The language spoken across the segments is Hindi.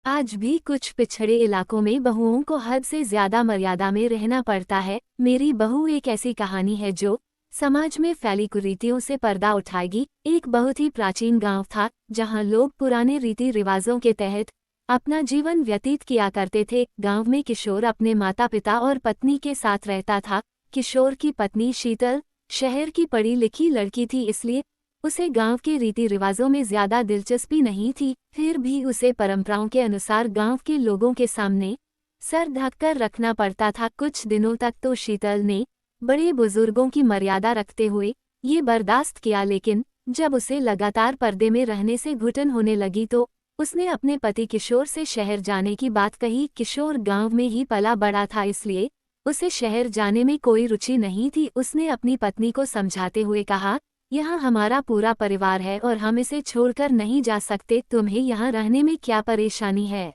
आज भी कुछ पिछड़े इलाकों में बहुओं को हद से ज्यादा मर्यादा में रहना पड़ता है। मेरी बहू एक ऐसी कहानी है जो समाज में फैली कुरीतियों से पर्दा उठाएगी। एक बहुत ही प्राचीन गांव था जहां लोग पुराने रीति रिवाजों के तहत अपना जीवन व्यतीत किया करते थे। गांव में किशोर अपने माता पिता और पत्नी के साथ रहता था। किशोर की पत्नी शीतल शहर की पढ़ी लिखी लड़की थी, इसलिए उसे गांव के रीति रिवाजों में ज्यादा दिलचस्पी नहीं थी। फिर भी उसे परंपराओं के अनुसार गांव के लोगों के सामने सर ढककर रखना पड़ता था। कुछ दिनों तक तो शीतल ने बड़े बुजुर्गों की मर्यादा रखते हुए ये बर्दाश्त किया, लेकिन जब उसे लगातार पर्दे में रहने से घुटन होने लगी तो उसने अपने पति किशोर से शहर जाने की बात कही। किशोर गांव में ही पला बड़ा था, इसलिए उसे शहर जाने में कोई रुचि नहीं थी। उसने अपनी पत्नी को समझाते हुए कहा, यहाँ हमारा पूरा परिवार है और हम इसे छोड़कर नहीं जा सकते। तुम्हें यहाँ रहने में क्या परेशानी है?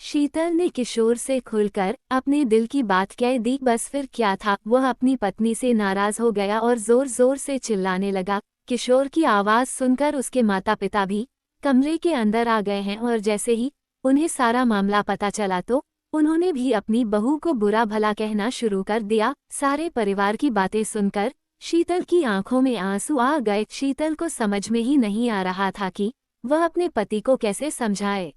शीतल ने किशोर से खुलकर अपने दिल की बात कह दी। बस फिर क्या था, वह अपनी पत्नी से नाराज हो गया और जोर जोर से चिल्लाने लगा। किशोर की आवाज सुनकर उसके माता पिता भी कमरे के अंदर आ गए हैं और जैसे ही उन्हें सारा मामला पता चला तो उन्होंने भी अपनी बहू को बुरा भला कहना शुरू कर दिया। सारे परिवार की बातें सुनकर शीतल की आंखों में आंसू आ गए। शीतल को समझ में ही नहीं आ रहा था कि वह अपने पति को कैसे समझाए।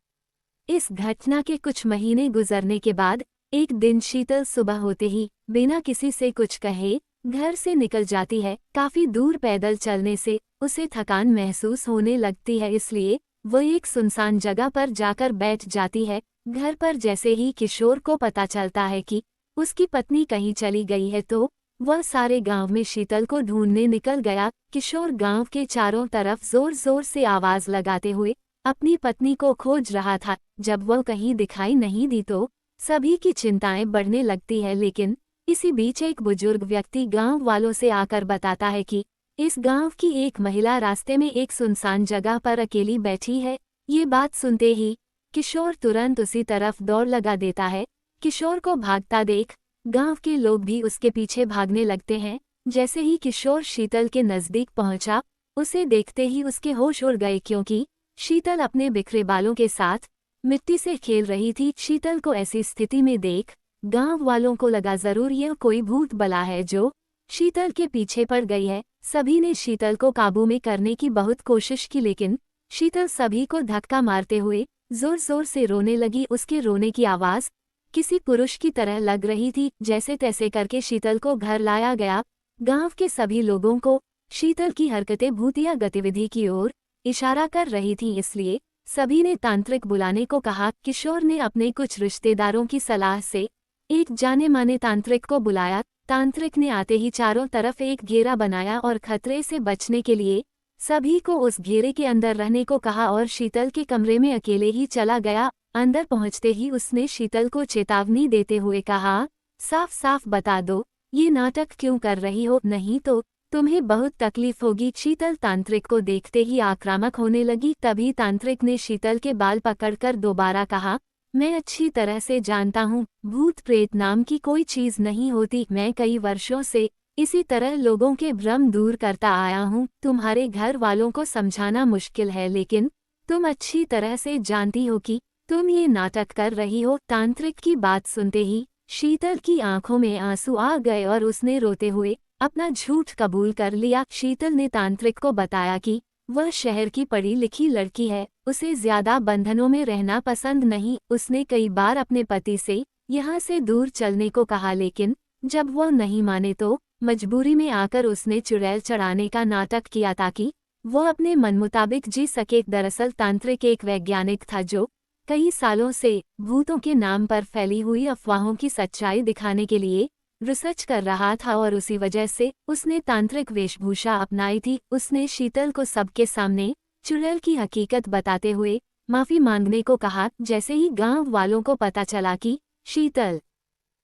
इस घटना के कुछ महीने गुजरने के बाद एक दिन शीतल सुबह होते ही बिना किसी से कुछ कहे घर से निकल जाती है। काफी दूर पैदल चलने से उसे थकान महसूस होने लगती है, इसलिए वह एक सुनसान जगह पर जाकर बैठ जाती है। घर पर जैसे ही किशोर को पता चलता है कि उसकी पत्नी कहीं चली गई है तो वह सारे गांव में शीतल को ढूंढने निकल गया। किशोर गांव के चारों तरफ जोर जोर से आवाज लगाते हुए अपनी पत्नी को खोज रहा था। जब वह कहीं दिखाई नहीं दी तो सभी की चिंताएं बढ़ने लगती है, लेकिन इसी बीच एक बुजुर्ग व्यक्ति गांव वालों से आकर बताता है कि इस गांव की एक महिला रास्ते में एक सुनसान जगह पर अकेली बैठी है। ये बात सुनते ही किशोर तुरंत उसी तरफ दौड़ लगा देता है। किशोर को भागता देख गांव के लोग भी उसके पीछे भागने लगते हैं। जैसे ही किशोर शीतल के नजदीक पहुंचा, उसे देखते ही उसके होश उड़ गए, क्योंकि शीतल अपने बिखरे बालों के साथ मिट्टी से खेल रही थी। शीतल को ऐसी स्थिति में देख गांव वालों को लगा जरूर यह कोई भूत बला है जो शीतल के पीछे पड़ गई है। सभी ने शीतल को काबू में करने की बहुत कोशिश की, लेकिन शीतल सभी को धक्का मारते हुए जोर जोर से रोने लगी। उसके रोने की आवाज किसी पुरुष की तरह लग रही थी। जैसे तैसे करके शीतल को घर लाया गया। गांव के सभी लोगों को शीतल की हरकतें भूतिया गतिविधि की ओर इशारा कर रही थीं, इसलिए सभी ने तांत्रिक बुलाने को कहा। किशोर ने अपने कुछ रिश्तेदारों की सलाह से एक जाने माने तांत्रिक को बुलाया। तांत्रिक ने आते ही चारों तरफ एक घेरा बनाया और खतरे से बचने के लिए सभी को उस घेरे के अंदर रहने को कहा और शीतल के कमरे में अकेले ही चला गया। अंदर पहुंचते ही उसने शीतल को चेतावनी देते हुए कहा, साफ साफ बता दो ये नाटक क्यों कर रही हो, नहीं तो तुम्हें बहुत तकलीफ होगी। शीतल तांत्रिक को देखते ही आक्रामक होने लगी। तभी तांत्रिक ने शीतल के बाल पकड़कर दोबारा कहा, मैं अच्छी तरह से जानता हूँ भूत प्रेत नाम की कोई चीज नहीं होती। मैं कई वर्षों से इसी तरह लोगों के भ्रम दूर करता आया हूँ। तुम्हारे घर वालों को समझाना मुश्किल है, लेकिन तुम अच्छी तरह से जानती हो कि तुम ये नाटक कर रही हो। तांत्रिक की बात सुनते ही शीतल की आंखों में आंसू आ गए और उसने रोते हुए अपना झूठ कबूल कर लिया। शीतल ने तांत्रिक को बताया कि वह शहर की पढ़ी लिखी लड़की है, उसे ज्यादा बंधनों में रहना पसंद नहीं। उसने कई बार अपने पति से यहाँ से दूर चलने को कहा, लेकिन जब वह नहीं माने तो मजबूरी में आकर उसने चुड़ैल चढ़ाने का नाटक किया ताकि वह अपने मन मुताबिक जी सके। दरअसल तांत्रिक एक वैज्ञानिक था जो कई सालों से भूतों के नाम पर फैली हुई अफवाहों की सच्चाई दिखाने के लिए रिसर्च कर रहा था और उसी वजह से उसने तांत्रिक वेशभूषा अपनाई थी। उसने शीतल को सबके सामने चुड़ैल की हकीकत बताते हुए माफी मांगने को कहा। जैसे ही गांव वालों को पता चला कि शीतल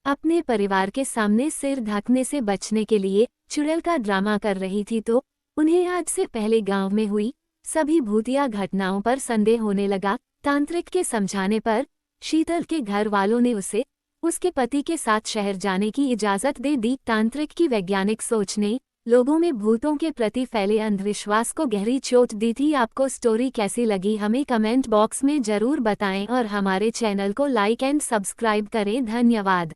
अपने परिवार के सामने सिर ढकने से बचने के लिए चुड़ैल का ड्रामा कर रही थी तो उन्हें आज से पहले गांव में हुई सभी भूतिया घटनाओं पर संदेह होने लगा। तांत्रिक के समझाने पर शीतल के घर वालों ने उसे उसके पति के साथ शहर जाने की इजाजत दे दी। तांत्रिक की वैज्ञानिक सोच ने लोगों में भूतों के प्रति फैले अंधविश्वास को गहरी चोट दी थी। आपको स्टोरी कैसी लगी हमें कमेंट बॉक्स में जरूर बताएं और हमारे चैनल को लाइक एंड सब्सक्राइब करें। धन्यवाद।